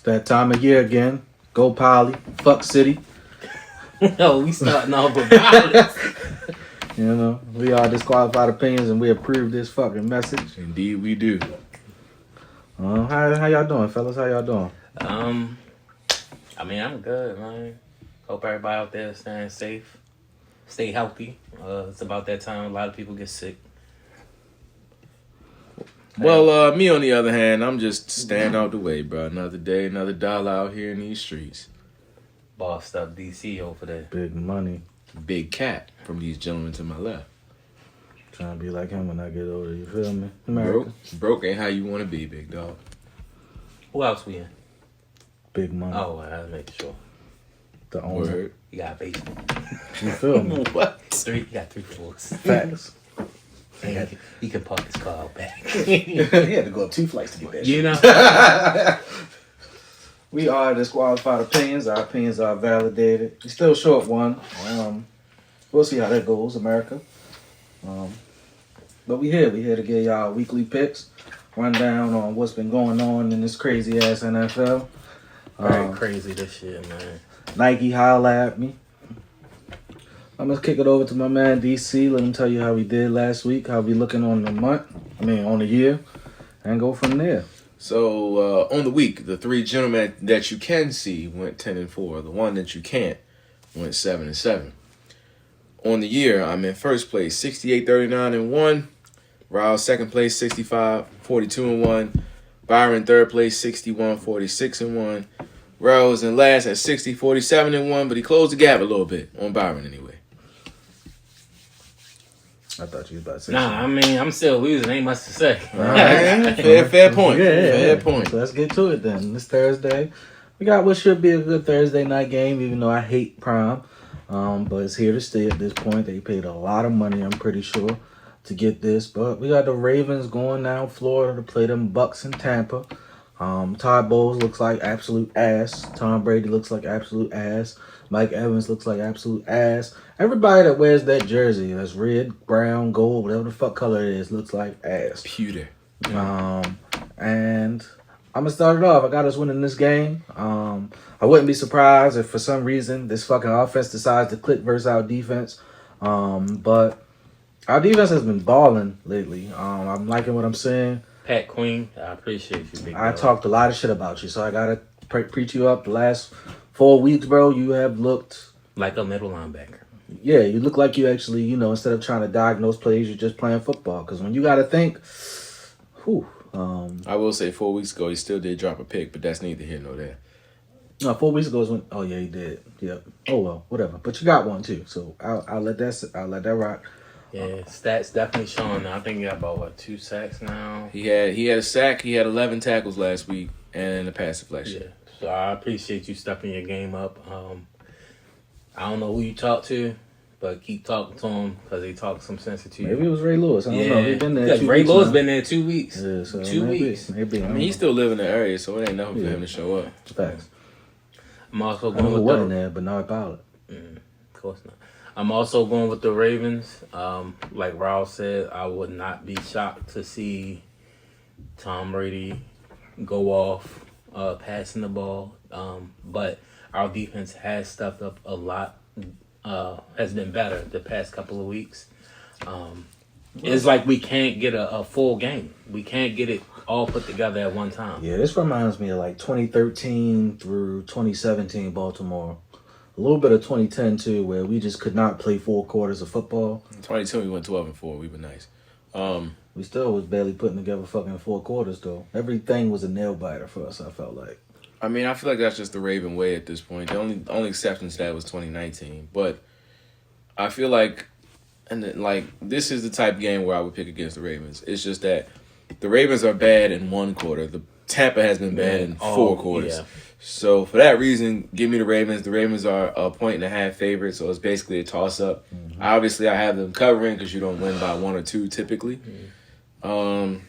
It's that time of year again. Go Poly. Fuck City. No, we starting off with violence. You know, we are disqualified opinions and we approve this fucking message. Indeed, we do. How y'all doing, fellas? How y'all doing? I mean, I'm good, man. Hope everybody out there is staying safe. Stay healthy. It's about that time a lot of people get sick. Well, me on the other hand, I'm just staying out the way, bro. Another day, another dollar out here in these streets. Bossed up DC over there. Big money. Big cat from these gentlemen to my left. Trying to be like him when I get older, you feel me? America. Broke ain't how you want to be, big dog. Who else we in? Big money. Oh, I was making sure. The owner. Word. You got a basement. You feel me? What? You got 3 floors. Facts. And he can park his car out back. He had to go up 2 flights to get that You know? We are disqualified opinions. Our opinions are validated. It's still short one. We'll see how that goes, America. But we here to get y'all weekly picks, run down on what's been going on in this crazy ass NFL. Very crazy this shit, man. Nike holla at me. I'm gonna kick it over to my man DC. Let him tell you how we did last week, how we looking on the month. On the year, and go from there. So on the week, the 3 gentlemen that you can see went 10-4. The one that you can't went 7-7. On the year, I'm in first place, 68-39-1. Raul second place, 65-42-1. Byron third place, 61-46-1. Raul was in last at 60-47-1, but he closed the gap a little bit on Byron anyway. I thought you was about to say Nah, I mean, I'm still losing. Ain't much to say. Fair point. Fair point. So let's get to it then. This Thursday, we got what should be a good Thursday night game, even though I hate Prime. But it's here to stay at this point. They paid a lot of money, I'm pretty sure, to get this. But we got the Ravens going down Florida to play them Bucks in Tampa. Todd Bowles looks like absolute ass. Tom Brady looks like absolute ass. Mike Evans looks like absolute ass. Everybody that wears that jersey, that's red, brown, gold, whatever the fuck color it is, looks like ass. Pewter. And I'm gonna start it off. I got us winning this game. I wouldn't be surprised if for some reason this fucking offense decides to click versus our defense. But our defense has been balling lately. I'm liking what I'm seeing. Pat Queen, I appreciate you, big I dog. talked a lot of shit about you, so I gotta preach you up. The last 4 weeks, bro, you have looked Like a middle linebacker. yeah, you look like you actually, instead of trying to diagnose plays, you're just playing football. Because when you got to think, I will say 4 weeks ago, he still did drop a pick, but that's neither here nor there. no, 4 weeks ago is when. Oh yeah, he did. Yep. Oh well, whatever. But you got one too, so I'll let that rock. Yeah, stats definitely showing. I think he got about 2 sacks now. He had a sack. He had 11 tackles last week and a pass deflection. Yeah, so I appreciate you stepping your game up. I don't know who you talk to, but keep talking to him because he talked some sense to you. Maybe it was Ray Lewis. I don't know. He's been there. Because 2 Ray weeks Lewis now. been there 2 weeks. Yeah, so 2 weeks. Maybe. I mean, he still live in the area, so it ain't nothing for him to show up. Facts. I'm also I know going who with wasn't there, but not Ballard. Of course not. I'm also going with the Ravens. Like Raul said, I would not be shocked to see Tom Brady go off passing the ball. But our defense has stepped up a lot. Has been better the past couple of weeks. It's like we can't get a full game. We can't get it all put together at one time. Yeah, this reminds me of like 2013 through 2017 Baltimore. A little bit of 2010 too, where we just could not play 4 quarters of football. 22, we went 12-4. We were nice. We still was barely putting together fucking 4 quarters though. Everything was a nail biter for us, I felt like. I mean, I feel like that's just the Raven way at this point. The only exception to that was 2019. But I feel like, this is the type of game where I would pick against the Ravens. It's just that the Ravens are bad in 1 quarter. The Tampa has been bad in 4 quarters. Yeah. So for that reason, give me the Ravens. The Ravens are a 1.5 favorite, so it's basically a toss-up. Mm-hmm. Obviously, I have them covering because you don't win by 1 or 2 typically. Mm-hmm.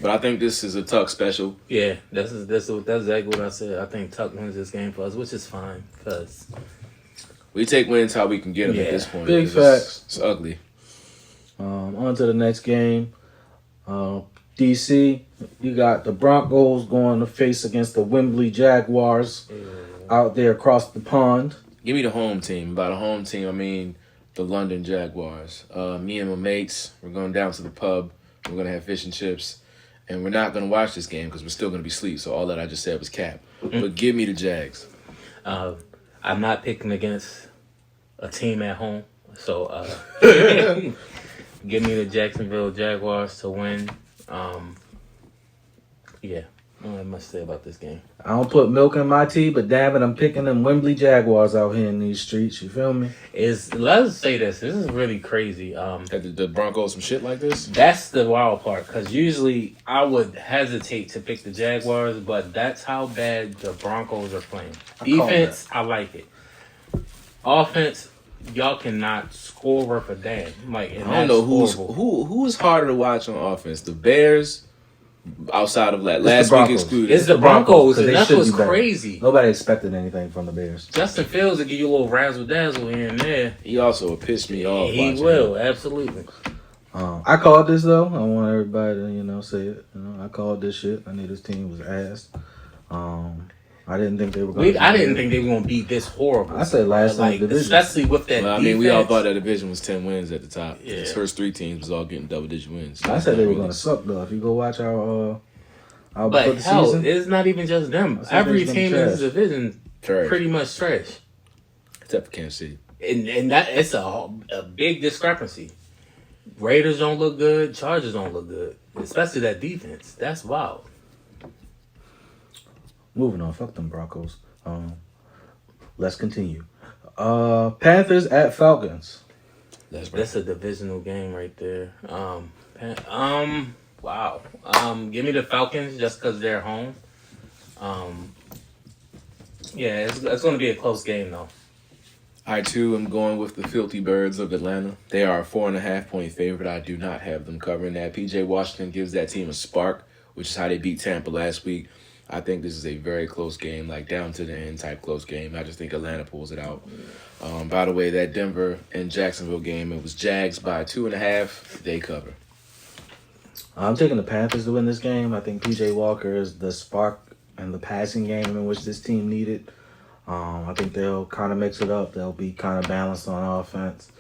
But I think this is a Tuck special. Yeah, that's exactly what I said. I think Tuck wins this game for us, which is fine because we take wins how we can get them at this point. Big facts. It's ugly. On to the next game. DC, You got the Broncos going to face against the Wembley Jaguars out there across the pond. Give me the home team. By the home team, I mean the London Jaguars. Me and my mates, we're going down to the pub. We're going to have fish and chips. And we're not going to watch this game because we're still going to be asleep. So all that I just said was cap. But give me the Jags. I'm not picking against a team at home. So give me the Jacksonville Jaguars to win. Yeah. I don't have much to say about this game. I don't put milk in my tea, but damn it, I'm picking them Wembley Jaguars out here in these streets. You feel me? Let's say this. This is really crazy. Had the Broncos some shit like this? That's the wild part, because usually I would hesitate to pick the Jaguars, but that's how bad the Broncos are playing. Defense, I like it. Offense, y'all cannot score worth a damn. Like, and I don't know horrible. who's harder to watch on offense. The Bears, outside of that last the week Broncos. excluded. It's the Broncos, 'cause and they that's should what's be better. crazy. Nobody expected anything from the Bears. Justin Fields will give you a little razzle dazzle here and there. He also will piss me off. He watching will, him. absolutely. I called this though. I want everybody to say it. I called this shit. I knew this team was ass. I didn't think they were going. I didn't think they were going to be this horrible. I said last like, time division, especially with that. Well, I mean, we all thought that division was 10 wins at the top. Yeah. His first 3 teams was all getting double-digit wins. I said they were going to suck though. If you go watch our But before the hell, season, it's not even just them. I said Every they're team in this division Trash. pretty much trash. Except for Kansas City. And that it's a big discrepancy. Raiders don't look good. Chargers don't look good. Especially that defense. That's wild. moving on. Fuck them Broncos. Let's continue. Panthers at Falcons. That's a divisional game right there. Wow. Give me the Falcons just because they're home. Yeah, it's going to be a close game though. I, too, am going with the Filthy Birds of Atlanta. They are a 4.5-point favorite. I do not have them covering that. P.J. Washington gives that team a spark, which is how they beat Tampa last week. I think this is a very close game, like down to the end type close game. I just think Atlanta pulls it out. By the way, that Denver and Jacksonville game, it was Jags by 2.5. They cover. I'm taking the Panthers to win this game. I think P.J. Walker is the spark and the passing game in which this team needed. I think they'll kind of mix it up. They'll be kind of balanced on offense,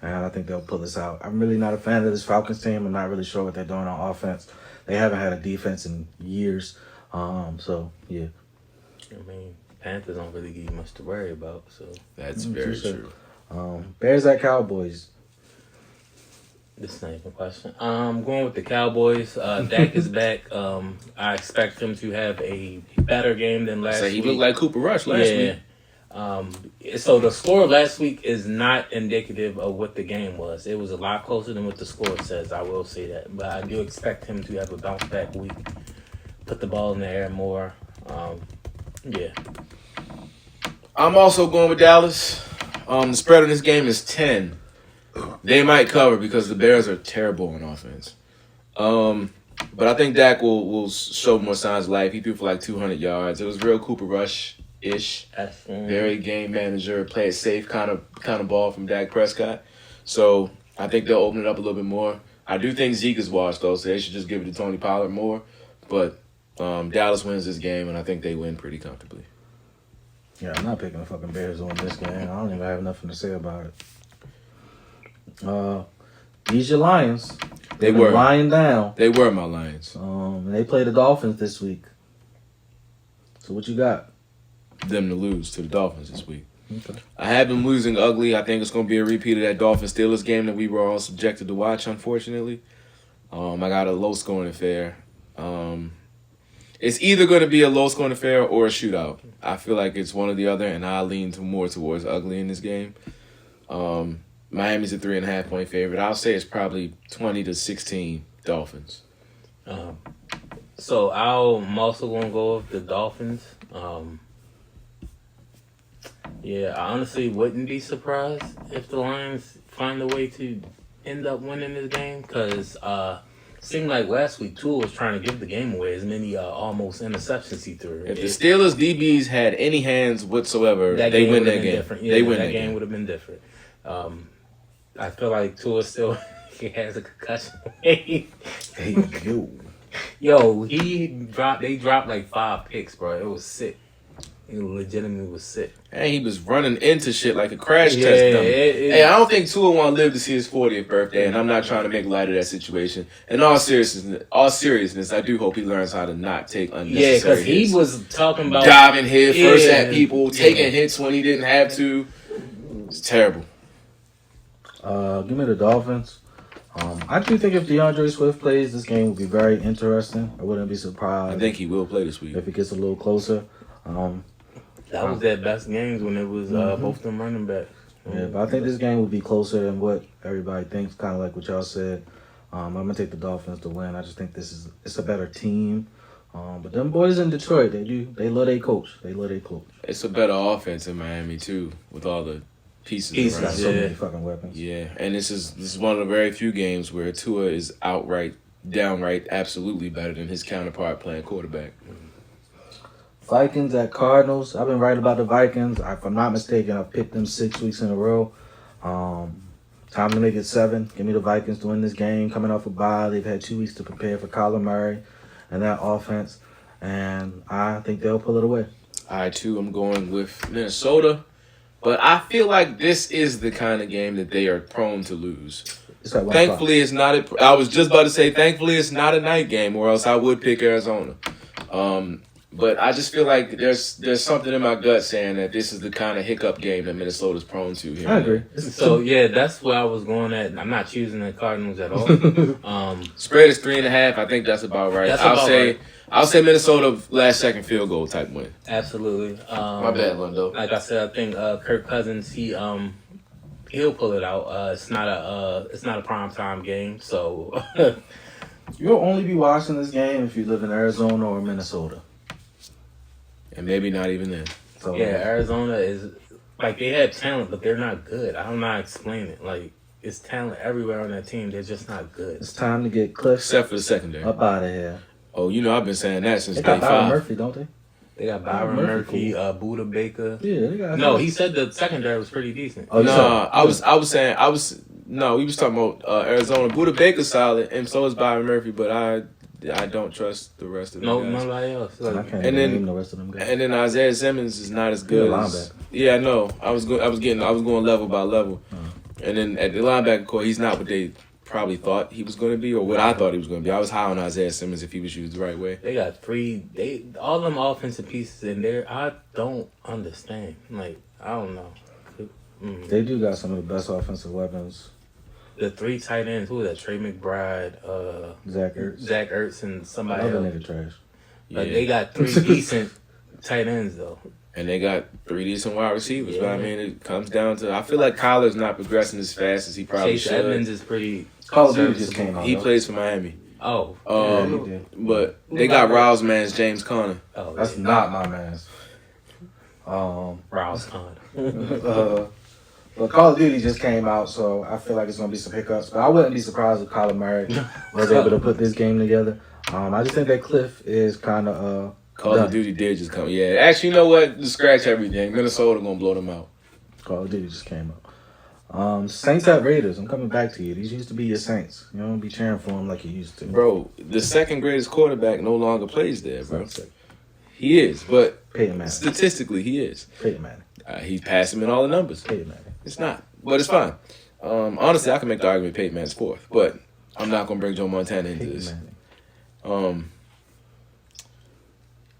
and I think they'll pull this out. I'm really not a fan of this Falcons team. I'm not really sure what they're doing on offense. They haven't had a defense in years. So, yeah. I mean, Panthers don't really give you much to worry about. So That's very true. Bears at Cowboys. this is not even a question. I'm going with the Cowboys. Dak is back. I expect him to have a better game than last week. He looked like Cooper Rush last week. So the score last week is not indicative of what the game was. It was a lot closer than what the score says. I will say that. But I do expect him to have a bounce back week. Put the ball in the air more. Yeah. I'm also going with Dallas. The spread on this game is 10. They might cover because the Bears are terrible on offense. But I think Dak will show more signs of life. He threw for like 200 yards. It was real Cooper Rush-ish. Very game manager, play it safe kind of ball from Dak Prescott. So I think they'll open it up a little bit more. I do think Zeke is washed though, so they should just give it to Tony Pollard more. But Dallas wins this game, and I think they win pretty comfortably. Yeah, I'm not picking the fucking Bears to win this game. I don't even have nothing to say about it. These your Lions. They They've were been lying down. They were my Lions. And they play the Dolphins this week. So what you got? Them to lose to the Dolphins this week. Okay. I have them losing ugly. I think it's going to be a repeat of that Dolphins-Steelers game that we were all subjected to watch, unfortunately. I got a low-scoring affair. It's either going to be a low-scoring affair or a shootout. I feel like it's one or the other, and I lean more towards ugly in this game. Miami's a 3.5-point favorite. I'll say it's probably 20-16 Dolphins. So I'm also going to go with the Dolphins. Yeah, I honestly wouldn't be surprised if the Lions find a way to end up winning this game because seemed like last week Tua was trying to give the game away as many almost interceptions he threw. If the Steelers DBs had any hands whatsoever, they win that game. Yeah, they win that game would have been different. I feel like Tua still he has a concussion. Hey, yo. Yo, they dropped like 5 picks, bro. It was sick. It legitimately was sick. And he was running into shit like a crash Yeah, test dummy. it- Hey, I don't think Tua want to live to see his 40th birthday, and I'm not trying to make light of that situation. In all seriousness, I do hope he learns how to not take Yeah, unnecessary because he hits. was talking about Diving head first Yeah. at people, taking hits when he didn't have to. It's terrible. Give me the Dolphins. I do think if DeAndre Swift plays, this game will be very interesting. I wouldn't be surprised I think he will play this week. if it gets a little closer. that was their best games when it was both them running backs. Yeah, but I think this game will be closer than what everybody thinks. Kind of like what y'all said. I'm gonna take the Dolphins to win. I just think it's a better team. But them boys in Detroit, they love their coach. They love their coach. It's a better offense in Miami too, with all the pieces Pieces, Got around. so Yeah. many fucking weapons. Yeah, and this is one of the very few games where Tua is downright, absolutely better than his counterpart playing quarterback. Vikings at Cardinals. I've been right about the Vikings. If I'm not mistaken, I've picked them 6 weeks in a row. Time to make it 7. Give me the Vikings to win this game. Coming off a bye, they've had 2 weeks to prepare for Kyler Murray and that offense, and I think they'll pull it away. I too am going with Minnesota, but I feel like this is the kind of game that they are prone to lose. It's at 1 o'clock. Thankfully, it's not. I was just about to say, thankfully, it's not a night game, or else I would pick Arizona. But I just feel like there's something in my gut saying that this is the kind of hiccup game that Minnesota's prone to here. I agree. So yeah, that's where I was going at. I'm not choosing the Cardinals at all. Spread is 3.5. I think that's about right. That's about right. I'll say Minnesota last second field goal type win. Absolutely. My bad, Lundo. Like I said, I think Kirk Cousins he'll pull it out. It's not a prime time game, so You'll only be watching this game if you live in Arizona or Minnesota. And maybe not even then. So yeah, Arizona is like they have talent, but they're not good. I don't know how to explain it. Like it's talent everywhere on that team. They're just not good. it's time to get Cliff Except for the secondary. up out of here. Oh, you know I've been saying that since They day got Byron 5. Murphy, don't they? They got Byron Murphy, Murphy, Buda Baker. Yeah, they got. No, he said the secondary was pretty decent. Oh, you No, said- we was talking about Arizona. Buda Baker's solid, and so is Byron Murphy, but I don't trust the rest of them No, guys. nobody else. I Like, can't And then- name the rest of them guys. And then Isaiah Simmons is not as good. He's a As, yeah, I know. I was going level by level, and then at the linebacker core, he's not what they probably thought he was going to be, or what I thought he was going to be. I was high on Isaiah Simmons if he was used the right way. they got all them offensive pieces in there. I don't understand. Like I don't know. They do got some of the best offensive weapons. The 3 tight ends. Who is that? Trey McBride, Zach Ertz. Zach Ertz, and somebody Another else. nigga trash. Like Yeah. they got 3 decent tight ends though. And they got 3 decent wide receivers. But I Yeah. mean, it comes down to I feel like Kyler's not progressing as fast as he probably Chase should. Edmonds is pretty. Call of Duty serviceable. just came out. He though. plays for Miami. Oh, Yeah, he did. But they got Rouse man's James Conner. oh, That's yeah. not my man's. Rouse Khan. But Call of Duty just came out, so I feel like it's gonna be some hiccups. But I wouldn't be surprised if Kyler Murray was able to put this game together. I just think that Cliff is kind of Call done. of Duty did just come. Yeah, actually, you know what? Just scratch everything. Minnesota gonna blow them out. Call of Duty just came out. Saints at Raiders. I'm coming back to you. These used to be your Saints. You don't be cheering for them like you used to. Bro, the second greatest quarterback no longer plays there, bro. He is, but Peyton Manning. statistically, he is. Peyton Manning. He's passing in all the numbers. Peyton Manning. It's not, but it's fine. Honestly, I can make the argument Peyton Manning's 4th, but I'm not gonna bring Joe Montana into Peyton this. Manning.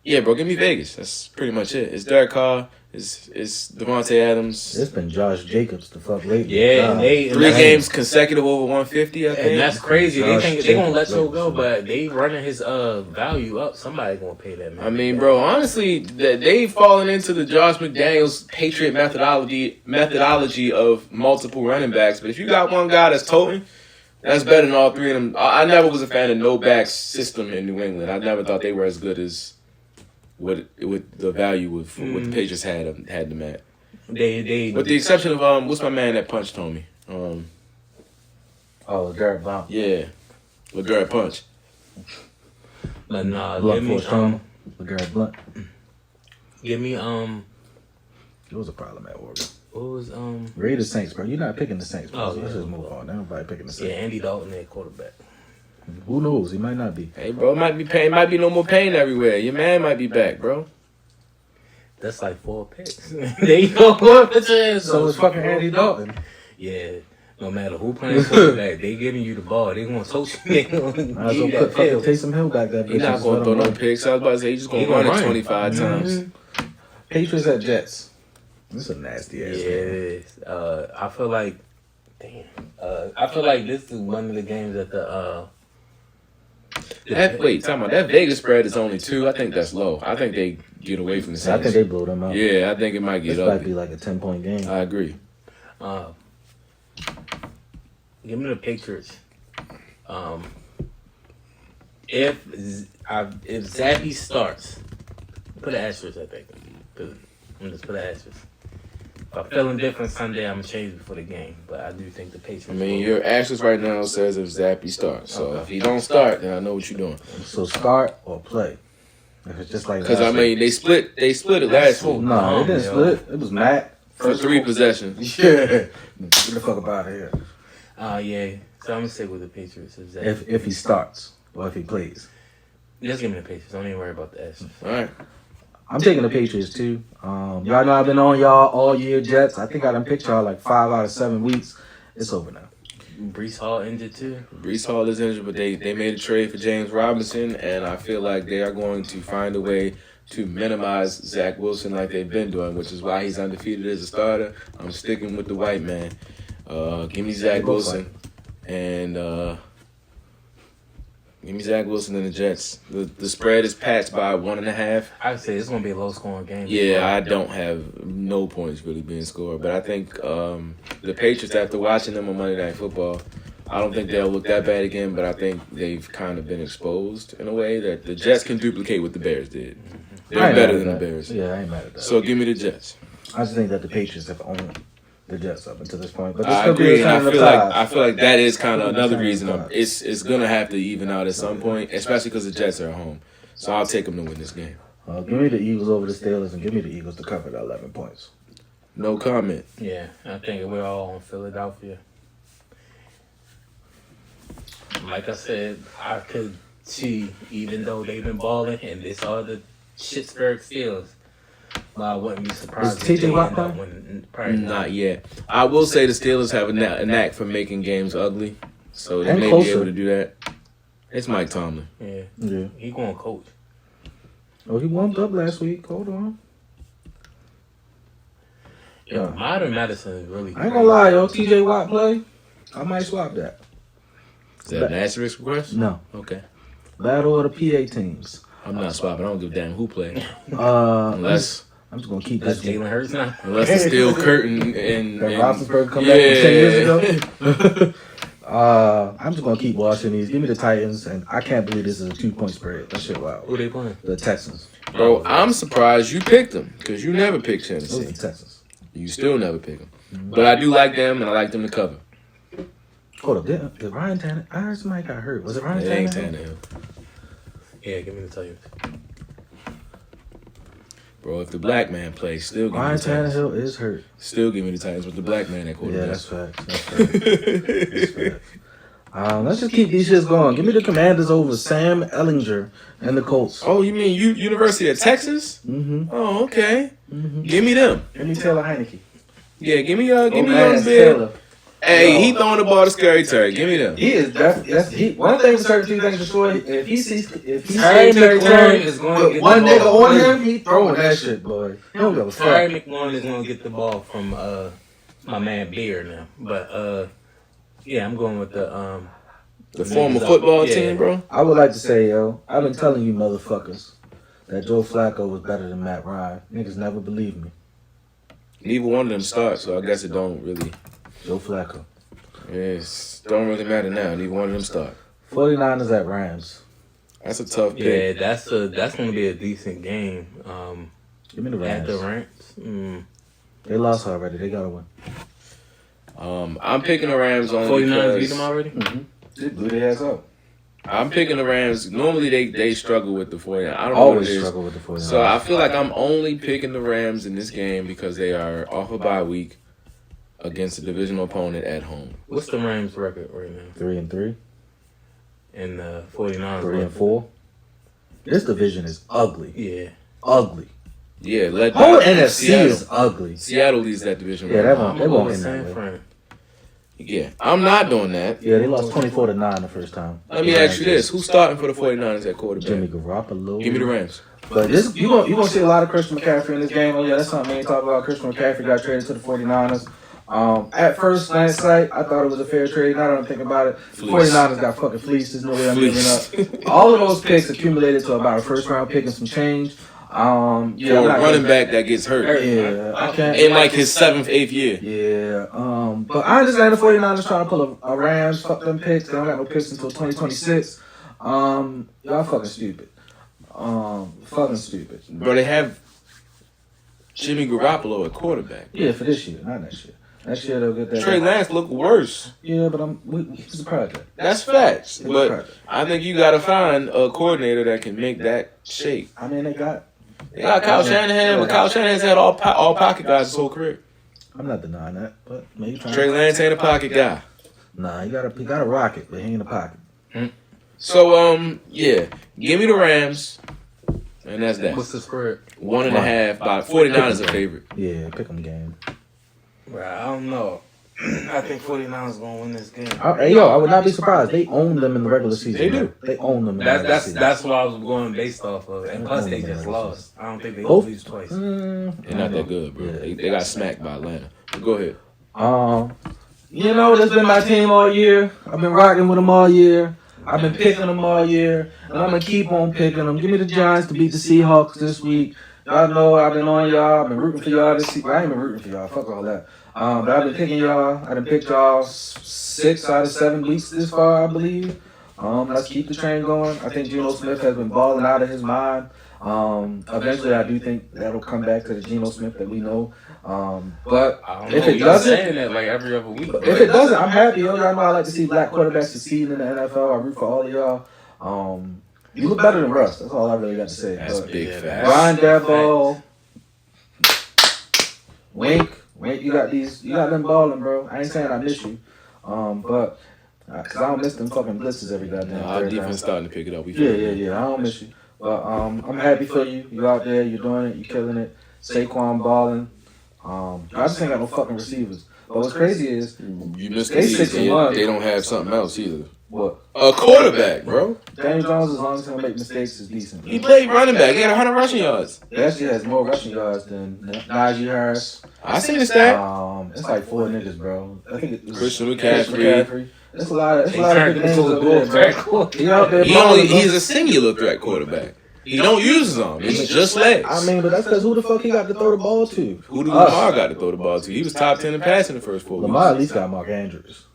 Yeah, bro, give me Vegas. That's pretty much it. It's Derek Carr. It's Devontae Adams. It's been Josh Jacobs the fuck lately. Yeah, God. and they 3 games consecutive over 150. I think. And that's crazy. They Josh think they gonna let Jacobs. Joe go, but they running his value up. Somebody gonna pay that man. I mean, bro, honestly, they've fallen into the Josh McDaniels Patriot methodology of multiple running backs. But if you got one guy that's toting, that's better than all 3 of them. I never was a fan of no backs system in New England. I never thought they were as good as what the value with what the Patriots had them at. they With the exception of what's my man that punched Tommy? Oh, Garrett Blount. Yeah, LeGarrette Punch. but nah, Blunt Force Trauma. Garrett Blunt. give me It was a problem at Oregon. what was Raiders Saints, bro. You're not picking the Saints, bro. Oh, Let's yeah. just move on. Ain't nobody picking the yeah, Saints. Andy Dalton at quarterback. Who knows? He might not be. Hey, bro, it might be pain. Might be no more pain everywhere. Your man might be back, bro. That's like 4 picks. There you go. So it's fucking Andy Dalton. Yeah. No matter who playing quarterback, they giving you the ball. They gonna touch you. They gonna give Might as you well that put fucking field. Taysom Hill back that bitch. He's not Just going let to throw him no run. picks. I was about to say, he's just going He to run gonna it run. 25 times. Mhm. Patriots at Jets. This is a nasty ass Yeah, game. it is. I feel like, I feel like this is one of the games that Wait, talking about that Vegas spread is only 2. I think that's low. I think they get away from the So I Saints. think they blew them out. Yeah, I think it might This get might ugly. be like a 10-point game. I agree. give me the Patriots. If Zappy starts, put an asterisk, I think. I'm just put an asterisk. If I'm feeling different Sunday, I'm gonna change it for the game. But I do think the Patriots. I mean, will. your asterisk right now says if Zappy starts. So if he don't start, then I know what you're doing. So start or play. If it's just like Because last I mean, they split it last week week. No, it didn't split. It was Matt. for 3 possessions. Yeah. Get the fuck up out of here. Yeah. So I'm gonna stick with the Patriots. If he starts or if he plays. Just give me the Patriots. Don't even worry about the asterisk. All right. I'm taking the Patriots too. Y'all know I've been on y'all all year, Jets. I think I done picked y'all like 5 out of 7 weeks. It's over now. Brees Hall injured too. Brees Hall is injured, but they made a trade for James Robinson, and I feel like they are going to find a way to minimize Zach Wilson like they've been doing, which is why he's undefeated as a starter. I'm sticking with the white man. Give me Zach Wilson, and give me Zach Wilson and the Jets. The spread is patched by 1.5. I would say it's gonna be a low scoring game. Yeah, I don't have no points really being scored, but I think the Patriots, after watching them on Monday Night Football, I don't think they'll look that bad again, but I think they've kind of been exposed in a way that the Jets can duplicate what the Bears did. I They're ain't better mad than at the that. Bears. Yeah, I ain't mad at that. So give me the Jets. I just think that the Patriots have owned the Jets up until this point. But this I could be agree, a and sign of the I tides. feel like that is kind of Could be a another sign of reason. the tides. It's gonna have to even out at some point, especially because the Jets are at home. So I'll take them to win this game. Give me the Eagles over the Steelers and give me the Eagles to cover the 11 points. No comment. Yeah, I think we're all on Philadelphia. Like I said, I could see, even though they've been balling and this are the Pittsburgh Steelers, I wouldn't be surprised Is TJ Watt end up playing? winning. Probably Not yet. I will say the Steelers have a knack for making games ugly, so they And may closer. be able to do that. It's Mike Tomlin. Yeah, Yeah. he going coach. Oh, he warmed up last week. Hold on. Yeah, Yeah. Modern Madison is really. I ain't gonna lie, yo. TJ Watt play. I might swap that. Is that an asterisk request? No. Okay. Battle of the PA teams. I'm not swapping. I don't give a damn who play. Unless I'm just gonna keep That's this Jalen Hurts now. Unless the steel curtain and That Roethlisberger come back from 10 years ago. I'm just gonna keep watching these. Give me the Titans, and I can't believe this is a 2-point spread. That shit wild. Who they playing? The Texans. Bro, I'm surprised you picked them because you never picked Those are the Tennessee. Texans. You still never pick them. But I do like them, and I like them to cover. Hold up, did Ryan Tannehill? I heard somebody got hurt. Was it Ryan It ain't Tannehill? Tannehill. Yeah, give me the Titans. Bro, if the black man plays, still give me Ryan the Titans. Tannehill is hurt. Still give me the Titans with the black man at Yeah, quarterback. that's facts. That's facts. That's facts. Let's just keep these shits going. Give me the Commanders over Sam Ellinger and the Colts. Oh, you mean University of Texas? Mm-hmm. Oh, okay. Mm-hmm. Give me them. Give me Taylor Heineke. Yeah, give me young Ass Bill. Taylor. Hey, he throwing the ball to Scary Terry. Give me them. He is definitely. One thing for certain, two things for sure. If he sees Terry Terry McLaurin is going to with get one the nigga ball. on him, he throwing that shit, boy. He don't give a Terry fuck. McLaurin is going to get the ball from my man Beard now. But yeah, I'm going with the The former football Yeah. team, bro. I would like to say, yo, I've been telling you motherfuckers that Joe Flacco was better than Matt Ryan. Niggas never believe me. Neither one of them start, so I guess it don't really. Joe Flacco. Yes, don't really matter now. Neither one of them start. 49ers at Rams. That's a tough yeah, pick. that's going to be a decent game. Give me the At the Rams. Rams. They lost already. They gotta win. I'm picking the Rams only 49ers beat because them already? They blew their ass up. I'm picking the Rams. Normally they struggle with the 49ers. I don't know what Always it is. struggle with the 49ers. So I feel like I'm only picking the Rams in this game because they are off a bye week against a divisional opponent at home. What's the Rams record right now? 3-3. and the 49ers. 3 and 4. This division is ugly. Yeah. Ugly. Yeah, let Whole that- NFC Seattle. is ugly. Seattle leads that division. Yeah, right that now. won't- they won't win San that way. Fran. Yeah, I'm not doing that. Yeah, they lost 24-9 the first time. Let me ask you this: who's starting for the 49ers at quarterback? Jimmy Garoppolo. Give me the Rams. But this you gonna see a lot of Christian McCaffrey in this game. Oh yeah, that's something we ain't talk about. Christian McCaffrey got traded to the 49ers. At first glance sight, I thought it was a fair trade. Now that I'm thinking about it, the 49ers got fucking fleeced. There's no way I'm giving up. All of those picks accumulated to about a first round pick and some change. For a running back that gets hurt Yeah, I can't. in like his 7th, 8th year. Yeah, but I understand the 49ers trying to pull a Rams. Fuck them picks. They don't got no picks until 2026. Y'all fucking stupid. Fucking stupid. Bro, they have Jimmy Garoppolo at quarterback. Yeah, for this year, not next year. Next year they'll get that. Trey Lance look worse. Yeah, but he's a project. That's facts. He's a But project. I think you got to find a coordinator that can make that shape. I mean, they got. They got Kyle Shanahan, but Kyle Shanahan's had all pocket guys his whole career. I'm not denying that, but maybe trying. Trey Lance ain't a pocket guy. Nah, he got a rocket, but he ain't a pocket. So yeah, give me the Rams, and that's that. What's the spread? 1.5 by 49ers a favorite. Yeah, pick 'em game. Bro, I don't know. I think 49ers gonna win this game. Hey, yo, I would not be surprised. They own them in the regular season. They do. bro. They own them. In the regular That's season. that's what I was going based off of. And plus they just lost. I don't think they Both? lose twice. They're not that good, bro. Yeah. They got smacked by Atlanta. But go ahead. You know, that's been my team all year. I've been rocking with them all year. I've been picking them all year, and I'm gonna keep on picking them. Give me the Giants to beat the Seahawks this week. Y'all know I've been on y'all. I've been rooting for y'all this week. I ain't been rooting for y'all. Fuck all that. But I've been picking y'all. I done picked y'all 6 out of 7 weeks this far, I believe. Let's keep the train going. I think Geno Smith has been balling out of his mind. Eventually, I do think that'll come back to the Geno Smith that we know. But I don't if know. it You're doesn't, saying that like every other week. if it doesn't, I'm happy. Y'all know I like to see black quarterbacks succeed in the NFL. I root for all of y'all. You look better than Russ. That's all I really got to say. That's But big yeah, facts. Brian Daboll, Wink, you got them balling, bro. I ain't saying I miss you, but cause I don't miss them fucking blitzes every goddamn Our third defense down. starting to pick it up. We Yeah. I don't miss you, but I'm happy for you. You out there, you're doing it, you're killing it. Saquon balling. I just ain't got no fucking receivers. But what's crazy is You missed They the 6 season. and 1. They don't have something else either. what A quarterback, bro. Daniel Jones, as long as he don't make mistakes, is decent. He played running back. He had 100 rushing yards. He actually has more rushing yards than Najee Harris. I seen the stat. It's like 4 niggas, bro. I think it was Christian McCaffrey. It's a lot of He turned big names into a up there, bull bro. He out there He's balling, bro. a singular threat quarterback. He don't use them. It's just legs. I mean, but that's because who the fuck he got to throw the ball to? Who did Us. Lamar got to throw the ball to? He was top 10 in passing the first 4 weeks. Lamar at least got Mark Andrews.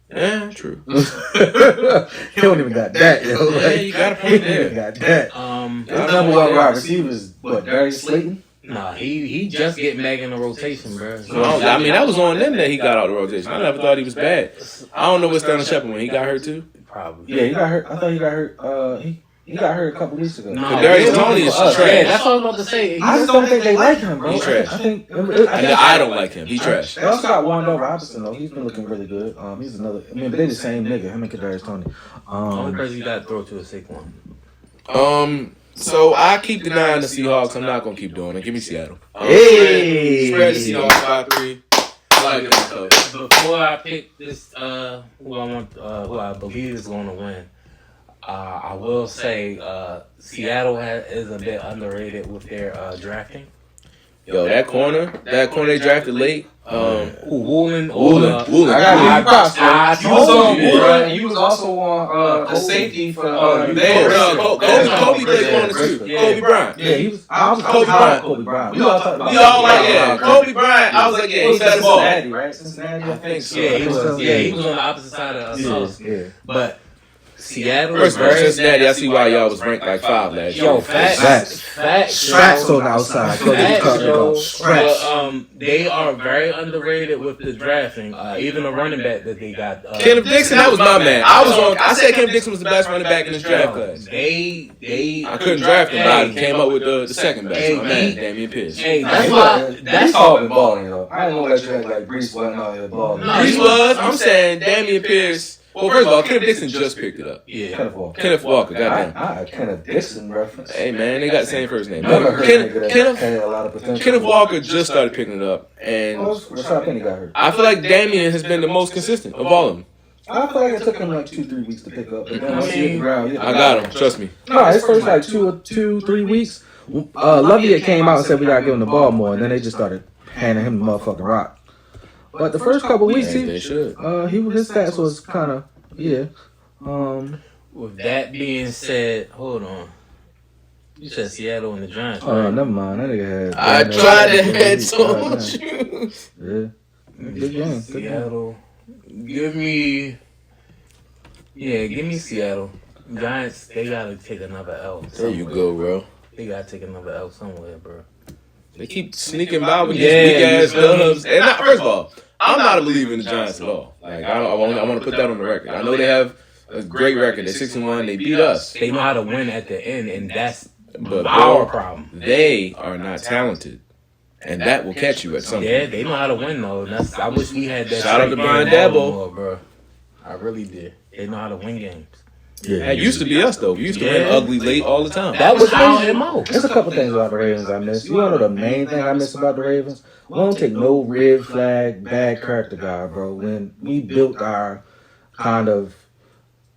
Yeah, true. He don't even got that, yo. Yeah, you got a point He don't even there. got that. His number one wide receiver is what, Darius Slayton? Nah, he just get Meg in the rotation, bro. I mean, that was on them that he got out of the rotation. I never thought he was bad. I don't know what's Stanley Shepard when he got hurt too. Probably. Yeah, he got hurt. I thought he got hurt. He got hurt a couple weeks ago. No, Kadarius Toney is us. trash. Yeah, that's what I was about to say. I just don't think they like him, bro. He's trash. I think I don't like him. He trash. They also got Wandale Robinson though. He's been looking really good. He's another. I mean, but they the same nigga. Him and Kadarius Toney. Only person you got to throw to a sick one. So I keep denying the Seahawks. I'm not gonna keep doing it. Give me Seattle. Hey! Spread the Seahawks by 3. I like it though. Before I pick this, who I believe is going to win, I will say Seattle is a bit underrated with their drafting. Yo, that corner they drafted late. Woolen. Woolen. I got you props, I man. You was told on you, Woolen. bro. You was also on the safety for Kobe played corner too. Yeah. Kobe Bryant. Yeah, he was. I was Kobe Bryant. Kobe Bryant. We all talking about. We all like Kobe Bryant. I was like, yeah, he got the ball. Cincinnati, right? Cincinnati, I think so. Yeah, he was. Yeah, He was on the opposite side of us. Yeah. But Seattle is First of all, very. Cincinnati, I see why y'all was ranked like 5 last year. Yo, facts. Straps on the outside. Facts, yo. Straps. But, they are very underrated with the drafting. Even the running back that they got. Kenneth Dixon, that was my man. I said Kenneth Dixon was the best running back in this draft class. I couldn't draft him, but I came up with the second best. My man, Damian Pierce. Hey, That's that's why. That's all been balling, though. I didn't know that you had like Brees wasn't out here balling. No, He was. I'm saying Damian Pierce Well, first of all, Kenneth Dixon just picked it up. Yeah. Kenneth Walker, goddamn. Kenneth Dixon reference. Hey man, they got the same first name. Never heard a nigga that Kenneth, had a lot of potential. Kenneth Walker just started picking it up, and Rashad Penny got hurt. I feel like Damian has been the most consistent of all of them. I feel like it took him like 2-3 weeks to pick up. But then once he hit the ground, I got him, trust me. No, his first like 2-3 weeks. Lovey had came out and said we gotta give him the ball more, and then they just started handing him the motherfucking rock. But the first couple weeks, They should. his stats was kind of With that being said, hold on. You said Seattle and the Giants. Oh, Right? never mind. That nigga had. I tried to head towards you. Yeah, good game. Good game. Seattle. Give me Seattle. Giants, they gotta take another L. There you go, bro. They gotta take another L somewhere, bro. They keep sneaking by with these weak ass dubs. And first of all, I'm not a believer in the Giants at all. Like I want to put that on the record. I know they have a great record. They're 6-1. They beat us. They know how to win at the end, and that's But our bro, problem. they are not talented, and that will catch you at some Yeah, point. they know how to win though. That's I wish we had that. Shout out to straight Brian game Dabo. Baltimore, bro. I really did. They know how to win games. Yeah, That used to be us though. We used to win ugly late all the time. That was our MO. There's a couple things about the Ravens I miss. You want to know the main thing I miss about the Ravens? We don't take no red flag, bad character guy, bro. When we built our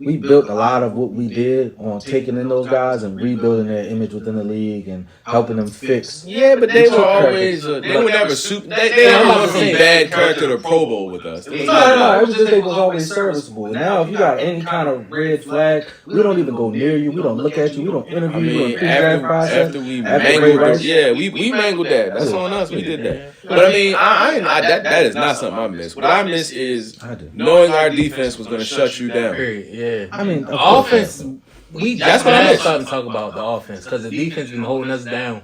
we built a lot of what we did on taking in those guys and rebuilding their image within the league and helping them fix. Yeah, but they were always they were never super. They never went from bad character to Pro Bowl with us. It was No, it was just they was always serviceable. Now, if you got any kind of red flag, we don't even go near you. We don't look at you. We don't interview I you. We mean, don't pre-draft process. after we After mangled, Ray Rice. we mangled that. That's on us. We did that. But I mean, that is not something I miss. What I miss is I do. knowing our defense was going to shut you down. Period. Yeah. I mean, Offense. That's what I I'm miss. starting to talk about the offense because the defense been holding us down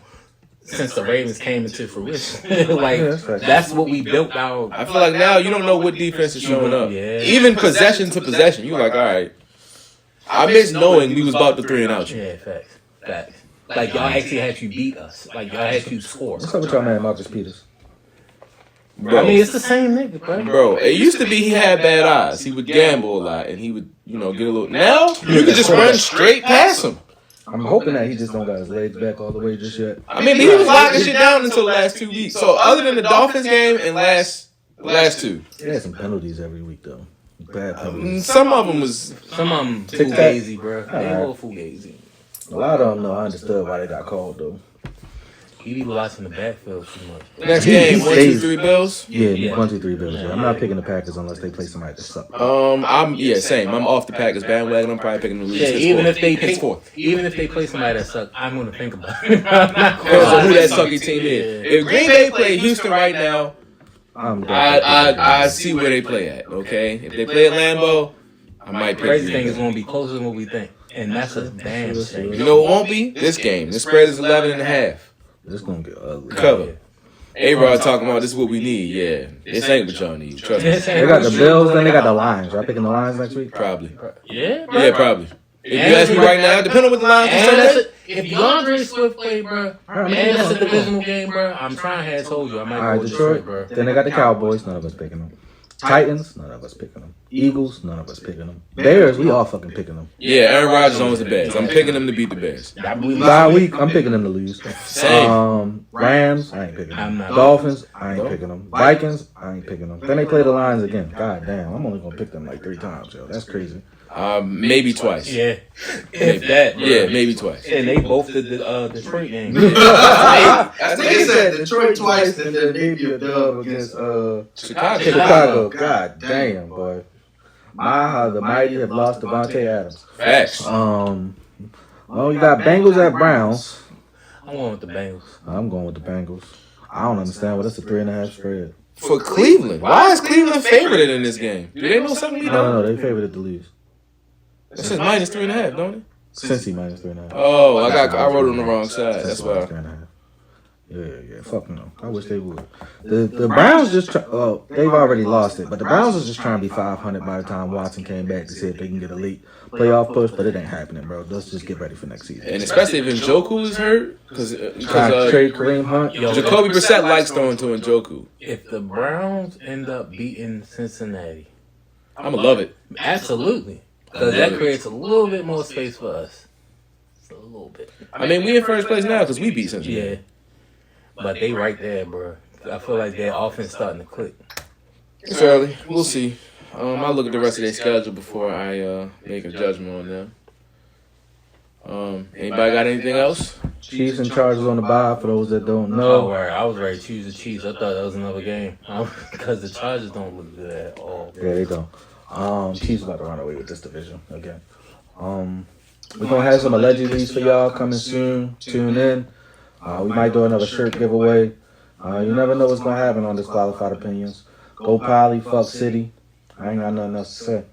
since the Ravens came into fruition. Like Yeah, that's right. that's what we built our. I feel like now you don't know what defense is showing up. Yeah. Even possession to possession, you're like, all right. I miss knowing we was about to 3-and-out you. Yeah, facts. Like y'all actually had to beat us. Like y'all had to score. What's up with y'all man, Marcus Peters? Bro, I mean, it's the same nigga, bro. it used to be he had bad eyes. He would gamble a lot, and he would, get a little. Now you can just run straight past him. I'm hoping that he just don't got his legs back all the way just yet. I mean, he was locking shit down until the last 2 weeks. So other than the Dolphins game and last two, He had some penalties every week though. Bad penalties. some of them was. Some of them Tic-tac. fugazi, bro. They Alright. all fugazi. A lot of them though, I understood why they got called though. He be watching the backfield too much. Next He game, 1, 2, stays- 3 Bills. Yeah, Yeah. 1-2-3 Bills. Yeah. I'm not picking the Packers unless they play somebody that suck. Same. I'm off the Packers bandwagon. I'm probably picking the Leafs. Yeah, It's even four. if they It's pick, four. even if they play somebody that suck, I'm gonna think about it. I'm not gonna Because of who lie. that sucky team is. If Green Bay play Houston right now, I'm definitely I see where they play at. Okay, if they play at Lambeau, I might pick. Crazy Green thing is Bay. gonna be closer than what we think, and that's a damn shame. You know what won't be this game. The spread is 11.5. This gonna get ugly. Cover. A-Rod talking about this is what we need. Yeah, this ain't what y'all need. Trust me. They got the Bills, then they got the Lions. Y'all picking the Lions next week? Probably. Yeah, bro. Yeah, probably. If you ask me right now, depending on what the line And is, that's if DeAndre Swift play, bro, and that's a divisional game, bro. I'm trying to have told you I might All go right, with Detroit. Detroit, bro. Then they got the Cowboys. None of us picking them. Titans. None of us picking them. Eagles. None of us picking them. Bears. We all fucking picking them. yeah, Aaron Rodgers owns the Bears. I'm picking them to beat the Bears. I believe Bye week. I'm picking them to lose. Same. Rams. I ain't picking I'm them. not. Dolphins. I ain't picking them. Vikings. I ain't picking them. Then they play the Lions again. God damn. I'm only gonna pick them like 3 times, yo. That's crazy. Maybe twice. Yeah, if that, bro. Yeah, maybe twice. And they both did the Detroit game. They said Detroit twice and then maybe a dub against Chicago. Chicago. God damn, boy. How the mighty have lost Devontae Adams. Facts. Well, you got Bengals at Browns. I'm going with the Bengals. I'm going with the Bengals. I don't understand. That's a 3.5 spread. For Cleveland. Why is Cleveland favored in this game? Do they know something we don't? No, they favored it to lose. It says minus 3.5, don't it? Cincy minus 3.5. Oh, I wrote it on the wrong side. That's why. 3.5. Yeah. Fuck no. I wish they would. The Browns just they've already lost it, but the Browns was just trying to be 500 by the time Watson came back to see if they can get a late playoff push, but it ain't happening, bro. Let's just get ready for next season. And especially if Njoku is hurt, because Trying to trade Kareem Hunt. Yo, Jacoby Brissett likes throwing to Njoku. If the Browns end up beating Cincinnati, I'm gonna love it. Absolutely. Because that creates a little bit more space for us. Just a little bit. I mean, we in first place now because we beat Cincinnati. Yeah. But they right there, bro. I feel like their offense starting to click. It's early. We'll see. I'll look at the rest of their schedule before I make a judgment on them. Anybody got anything else? Chiefs and Chargers on the bye for those that don't No, know. I was ready to choose the Chiefs. I thought that was another game. Because the Chargers don't look good at all. Yeah, they don't. Chiefs about to run away with this division again. We're gonna have some allegedlys for y'all coming soon. Tune in. We might do another shirt giveaway. You never know what's gonna happen on Disqualified Opinions. Go Poly, fuck City. I ain't got nothing else to say.